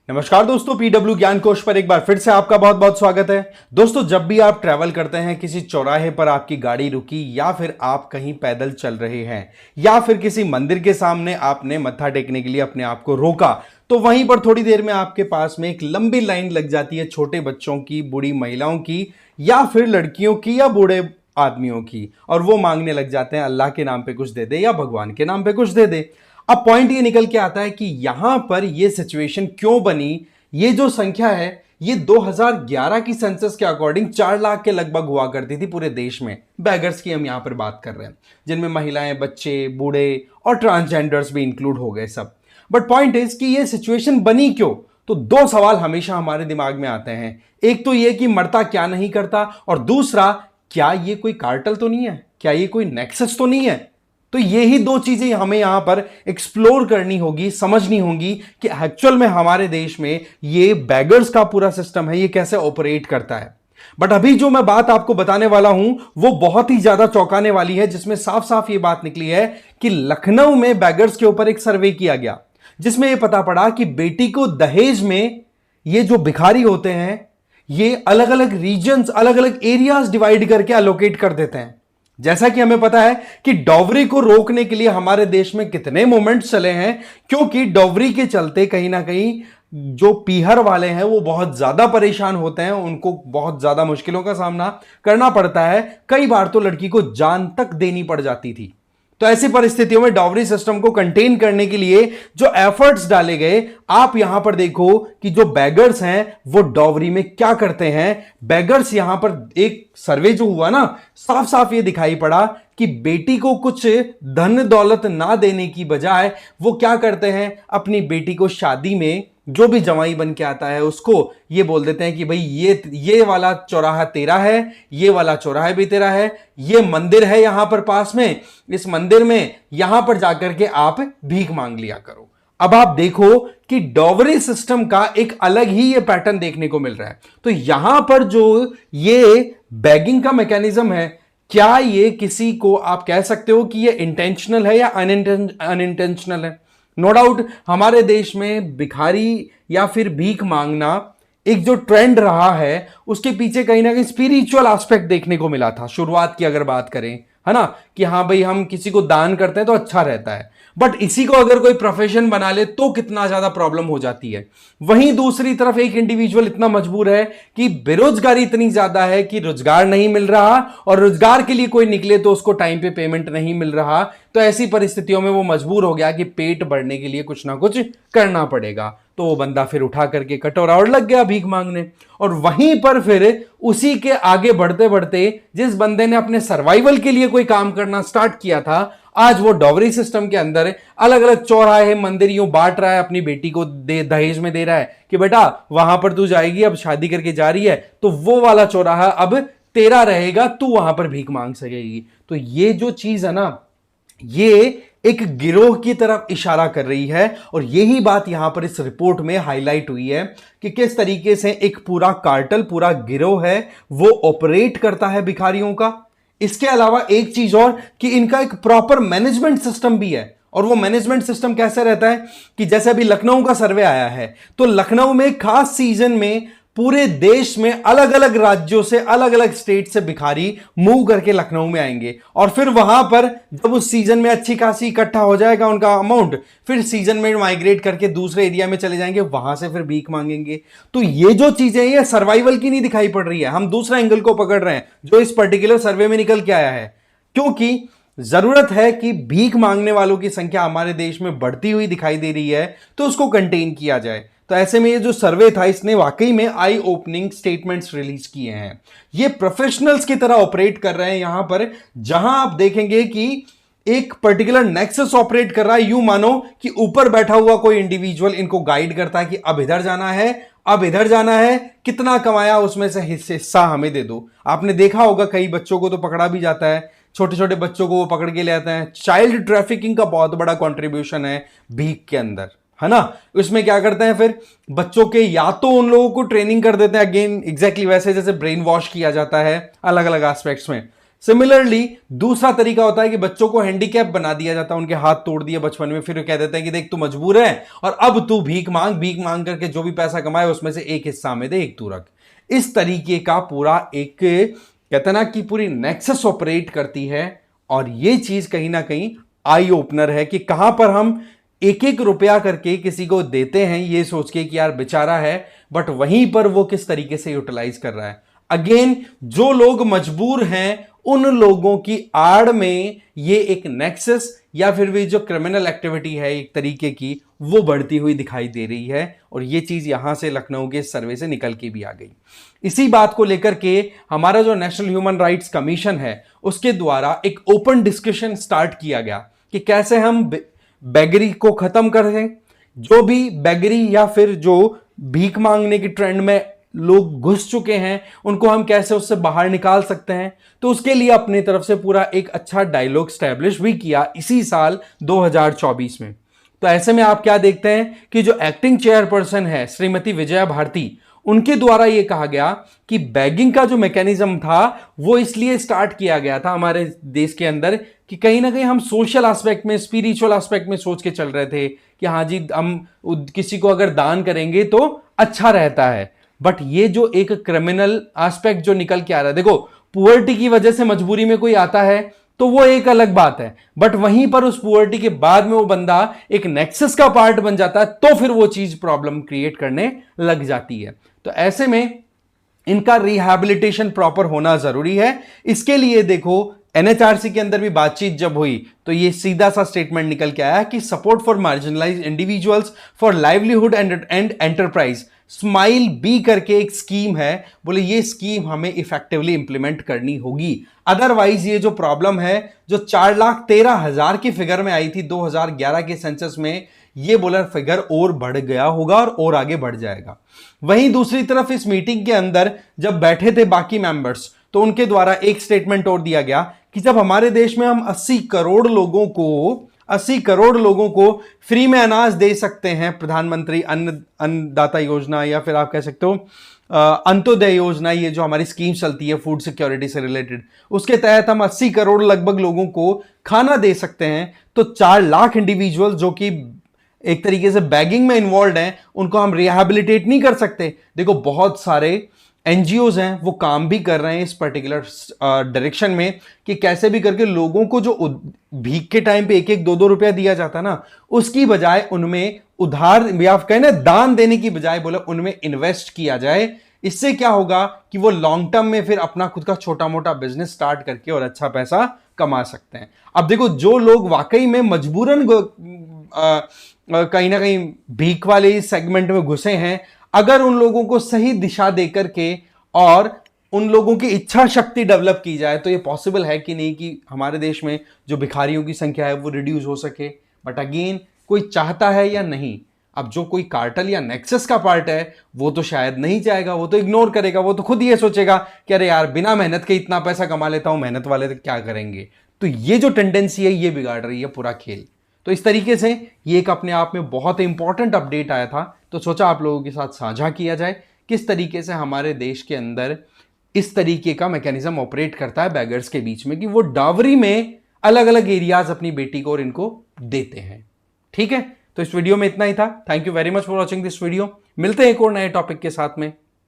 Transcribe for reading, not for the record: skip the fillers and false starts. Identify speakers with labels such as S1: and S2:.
S1: नमस्कार दोस्तों, पीडब्ल्यू ज्ञान कोश पर एक बार फिर से आपका बहुत बहुत स्वागत है। दोस्तों, जब भी आप ट्रैवल करते हैं, किसी चौराहे पर आपकी गाड़ी रुकी या फिर आप कहीं पैदल चल रहे हैं या फिर किसी मंदिर के सामने आपने मत्था टेकने के लिए अपने आप को रोका, तो वहीं पर थोड़ी देर में आपके पास में एक लंबी लाइन लग जाती है, छोटे बच्चों की, बूढ़ी महिलाओं की या फिर लड़कियों की या बूढ़े आदमियों की, और वो मांगने लग जाते हैं अल्लाह के नाम पे कुछ दे दे या भगवान के नाम पे कुछ दे दे। अब पॉइंट ये निकल के आता है कि यहां पर ये सिचुएशन क्यों बनी। ये जो संख्या है, ये 2011 की सेंसस के अकॉर्डिंग 4 लाख के लगभग हुआ करती थी पूरे देश में। बैगर्स की हम यहां पर बात कर रहे हैं, जिनमें महिलाएं, बच्चे, बूढ़े और ट्रांसजेंडर्स भी इंक्लूड हो गए सब। बट पॉइंट इज कि ये सिचुएशन बनी क्यों। तो दो सवाल हमेशा हमारे दिमाग में आते हैं। एक तो ये कि मरता क्या नहीं करता, और दूसरा, क्या ये कोई कार्टल तो नहीं है, क्या ये कोई नेक्सस तो नहीं है। तो ये ही दो चीजें हमें यहां पर एक्सप्लोर करनी होगी, समझनी होगी कि एक्चुअल में हमारे देश में ये बैगर्स का पूरा सिस्टम है, ये कैसे ऑपरेट करता है। बट अभी जो मैं बात आपको बताने वाला हूं वो बहुत ही ज्यादा चौंकाने वाली है, जिसमें साफ साफ ये बात निकली है कि लखनऊ में बैगर्स के ऊपर एक सर्वे किया गया, जिसमें यह पता पड़ा कि बेटी को दहेज में ये जो भिखारी होते हैं, ये अलग अलग रीजन्स, अलग अलग एरियाज डिवाइड करके अलोकेट कर देते हैं। जैसा कि हमें पता है कि डॉवरी को रोकने के लिए हमारे देश में कितने मूवमेंट्स चले हैं, क्योंकि डॉवरी के चलते कहीं ना कहीं जो पीहर वाले हैं वो बहुत ज्यादा परेशान होते हैं, उनको बहुत ज्यादा मुश्किलों का सामना करना पड़ता है। कई बार तो लड़की को जान तक देनी पड़ जाती थी। तो ऐसी परिस्थितियों में डॉवरी सिस्टम को कंटेन करने के लिए जो एफर्ट्स डाले गए, आप यहां पर देखो कि जो बैगर्स हैं वो डॉवरी में क्या करते हैं। बैगर्स यहां पर एक सर्वे जो हुआ ना, साफ साफ ये दिखाई पड़ा कि बेटी को कुछ धन दौलत ना देने की बजाय वो क्या करते हैं, अपनी बेटी को शादी में जो भी जवाई बन के आता है उसको ये बोल देते हैं कि भाई ये वाला चौराहा तेरा है, ये वाला चौराहा भी तेरा है, ये मंदिर है यहां पर पास में, इस मंदिर में यहां पर जाकर के आप भीख मांग लिया करो। अब आप देखो कि डॉवरी सिस्टम का एक अलग ही ये पैटर्न देखने को मिल रहा है। तो यहां पर जो ये बैगिंग का मैकेनिज्म है, क्या ये किसी को आप कह सकते हो कि ये इंटेंशनल है या अनइंटेंशनल है। नो डाउट हमारे देश में भिखारी या फिर भीख मांगना एक जो ट्रेंड रहा है, उसके पीछे कहीं ना कहीं स्पिरिचुअल एस्पेक्ट देखने को मिला था शुरुआत की अगर बात करें, है ना, कि हाँ भाई हम किसी को दान करते हैं तो अच्छा रहता है। बट इसी को अगर कोई प्रोफेशन बना ले तो कितना ज्यादा प्रॉब्लम हो जाती है। वहीं दूसरी तरफ एक इंडिविजुअल इतना मजबूर है कि बेरोजगारी इतनी ज्यादा है कि रोजगार नहीं मिल रहा, और रोजगार के लिए कोई निकले तो उसको टाइम पे पेमेंट नहीं मिल रहा। तो ऐसी परिस्थितियों में वो मजबूर हो गया कि पेट भरने के लिए कुछ ना कुछ करना पड़ेगा। तो वो बंदा फिर उठा करके कटोरा और लग गया भीख मांगने। और वहीं पर फिर उसी के आगे बढ़ते बढ़ते जिस बंदे ने अपने सर्वाइवल के लिए कोई काम करना स्टार्ट किया था, आज वो डॉवरी सिस्टम के अंदर अलग अलग चौराहे, मंदिर यूं बांट रहा है, अपनी बेटी को दहेज में दे रहा है कि बेटा वहां पर तू जाएगी, अब शादी करके जा रही है तो वो वाला चौराहा अब तेरा रहेगा, तू वहां पर भीख मांग सकेगी। तो ये जो चीज है ना, ये एक गिरोह की तरफ इशारा कर रही है, और यही बात यहां पर इस रिपोर्ट में हाईलाइट हुई है कि किस तरीके से एक पूरा कार्टल, पूरा गिरोह है वो ऑपरेट करता है भिखारियों का। इसके अलावा एक चीज और कि इनका एक प्रॉपर मैनेजमेंट सिस्टम भी है। और वो मैनेजमेंट सिस्टम कैसे रहता है कि जैसे अभी लखनऊ का सर्वे आया है, तो लखनऊ में खास सीजन में पूरे देश में अलग अलग राज्यों से, अलग अलग स्टेट से भिखारी मूव करके लखनऊ में आएंगे, और फिर वहां पर जब उस सीजन में अच्छी खासी इकट्ठा हो जाएगा उनका अमाउंट, फिर सीजन में माइग्रेट करके दूसरे एरिया में चले जाएंगे, वहां से फिर भीख मांगेंगे। तो ये जो चीजें, ये सर्वाइवल की नहीं दिखाई पड़ रही है, हम दूसरा एंगल को पकड़ रहे हैं जो इस पर्टिकुलर सर्वे में निकल के आया है। क्योंकि जरूरत है कि भीख मांगने वालों की संख्या हमारे देश में बढ़ती हुई दिखाई दे रही है, तो उसको कंटेन किया जाए। तो ऐसे में ये जो सर्वे था, इसने वाकई में आई ओपनिंग स्टेटमेंट्स रिलीज किए हैं। ये प्रोफेशनल्स की तरह ऑपरेट कर रहे हैं यहां पर, जहां आप देखेंगे कि एक पर्टिकुलर नेक्सस ऑपरेट कर रहा है। यूं मानो कि ऊपर बैठा हुआ कोई इंडिविजुअल इनको गाइड करता है कि अब इधर जाना है, अब इधर जाना है, कितना कमाया उसमें से हिस्सा हमें दे दो। आपने देखा होगा कई बच्चों को तो पकड़ा भी जाता है, छोटे छोटे बच्चों को वो पकड़ के ले आते हैं। चाइल्ड ट्रैफिकिंग का बहुत बड़ा कंट्रीब्यूशन है भीख के अंदर, है ना। उसमें क्या करते हैं, फिर बच्चों के या तो उन लोगों को ट्रेनिंग कर देते हैं, अगेन एग्जैक्टली वैसे जैसे ब्रेन वॉश किया जाता है अलग अलग एस्पेक्ट्स में, सिमिलरली दूसरा तरीका होता है कि बच्चों को हैंडीकैप बना दिया जाता है, उनके हाथ तोड़ दिए बचपन में, फिर वो कह देते हैं कि देख तू मजबूर है और अब तू भीख मांग करके जो भी पैसा कमाए उसमें से एक हिस्सा में दे, एक तू रख। इस तरीके का पूरा एक कहते ना कि पूरी नेक्सस ऑपरेट करती है। और ये चीज कहीं ना कहीं आई ओपनर है कि कहां पर हम एक एक रुपया करके किसी को देते हैं ये सोच के कि यार बेचारा है, बट वहीं पर वो किस तरीके से यूटिलाइज कर रहा है। अगेन जो लोग मजबूर हैं उन लोगों की आड़ में ये एक नेक्सस या फिर भी जो क्रिमिनल एक्टिविटी है एक तरीके की वो बढ़ती हुई दिखाई दे रही है। और ये चीज यहां से लखनऊ के सर्वे से निकल के भी आ गई। इसी बात को लेकर के हमारा जो नेशनल ह्यूमन राइट्स कमीशन है उसके द्वारा एक ओपन डिस्कशन स्टार्ट किया गया कि कैसे हम बेगरी को खत्म करें। जो भी बेगरी या फिर जो भीख मांगने की ट्रेंड में लोग घुस चुके हैं उनको हम कैसे उससे बाहर निकाल सकते हैं। तो उसके लिए अपनी तरफ से पूरा एक अच्छा डायलॉग स्टैब्लिश भी किया इसी साल 2024 में। तो ऐसे में आप क्या देखते हैं कि जो एक्टिंग चेयरपर्सन है श्रीमती विजया भारती, उनके द्वारा यह कहा गया कि बैगिंग का जो मैकेनिज्म था वो इसलिए स्टार्ट किया गया था हमारे देश के अंदर कि कहीं ना कहीं हम सोशल एस्पेक्ट में, स्पिरिचुअल एस्पेक्ट में सोच के चल रहे थे कि हाँ जी हम किसी को अगर दान करेंगे तो अच्छा रहता है। बट ये जो एक क्रिमिनल एस्पेक्ट जो निकल के आ रहा है, देखो पुअर्टी की वजह से मजबूरी में कोई आता है तो वो एक अलग बात है, बट वहीं पर उस पुअर्टी के बाद में वो बंदा एक नेक्सस का पार्ट बन जाता है तो फिर वो चीज प्रॉब्लम क्रिएट करने लग जाती है। तो ऐसे में इनका रिहैबिलिटेशन प्रॉपर होना जरूरी है। इसके लिए देखो एनएचआरसी के अंदर भी बातचीत जब हुई तो ये सीधा सा स्टेटमेंट निकल के आया कि support for marginalised individuals for livelihood and enterprise SMILE B करके एक स्कीम है, बोले ये स्कीम हमें इफेक्टिवली इंप्लीमेंट करनी होगी। अदरवाइज ये जो प्रॉब्लम है जो 4,13,000 की फिगर में आई थी 2011 के सेंसस में, ये बोला फिगर और बढ़ गया होगा और आगे बढ़ जाएगा। वहीं दूसरी तरफ इस मीटिंग के अंदर जब बैठे थे बाकी मेंबर्स तो उनके द्वारा एक स्टेटमेंट और दिया गया कि जब हमारे देश में हम 80 करोड़ लोगों को फ्री में अनाज दे सकते हैं, प्रधानमंत्री अन्नदाता योजना या फिर आप कह सकते हो अंत्योदय योजना, ये जो हमारी स्कीम चलती है फूड सिक्योरिटी से रिलेटेड, उसके तहत हम 80 करोड़ लगभग लोगों को खाना दे सकते हैं। तो 4 लाख इंडिविजुअल जो कि एक तरीके से बैगिंग में इन्वॉल्व हैं उनको हम रिहैबिलिटेट नहीं कर सकते। देखो बहुत सारे एनजीओज हैं वो काम भी कर रहे हैं इस पर्टिकुलर डायरेक्शन में कि कैसे भी करके लोगों को जो भीख के टाइम पे 1-1, 2-2 रुपया दिया जाता ना, उसकी बजाय उनमें उधार या कहें ना दान देने की बजाय बोले उनमें इन्वेस्ट किया जाए। इससे क्या होगा कि वो लॉन्ग टर्म में फिर अपना खुद का छोटा मोटा बिजनेस स्टार्ट करके और अच्छा पैसा कमा सकते हैं। अब देखो जो लोग वाकई में मजबूरन कहीं ना कहीं भीख वाले सेगमेंट में घुसे हैं, अगर उन लोगों को सही दिशा देकर के और उन लोगों की इच्छा शक्ति डेवलप की जाए तो ये पॉसिबल है कि नहीं कि हमारे देश में जो भिखारियों की संख्या है वो रिड्यूस हो सके। बट अगेन कोई चाहता है या नहीं। अब जो कोई कार्टल या नेक्सस का पार्ट है वो तो शायद नहीं चाहेगा, वो तो इग्नोर करेगा, वो तो खुद ये सोचेगा कि अरे यार बिना मेहनत के इतना पैसा कमा लेता हूं, मेहनत वाले तो क्या करेंगे। तो ये जो टेंडेंसी है ये बिगाड़ रही है पूरा खेल। तो इस तरीके से ये एक अपने आप में बहुत इंपॉर्टेंट अपडेट आया था, तो सोचा आप लोगों के साथ साझा किया जाए किस तरीके से हमारे देश के अंदर इस तरीके का मैकेनिज्म ऑपरेट करता है बैगर्स के बीच में कि वो डावरी में अलग अलग एरियाज अपनी बेटी को और इनको देते हैं। ठीक है, तो इस वीडियो में इतना ही था। Thank you very much for watching this video. मिलते हैं एक और नए टॉपिक के साथ में।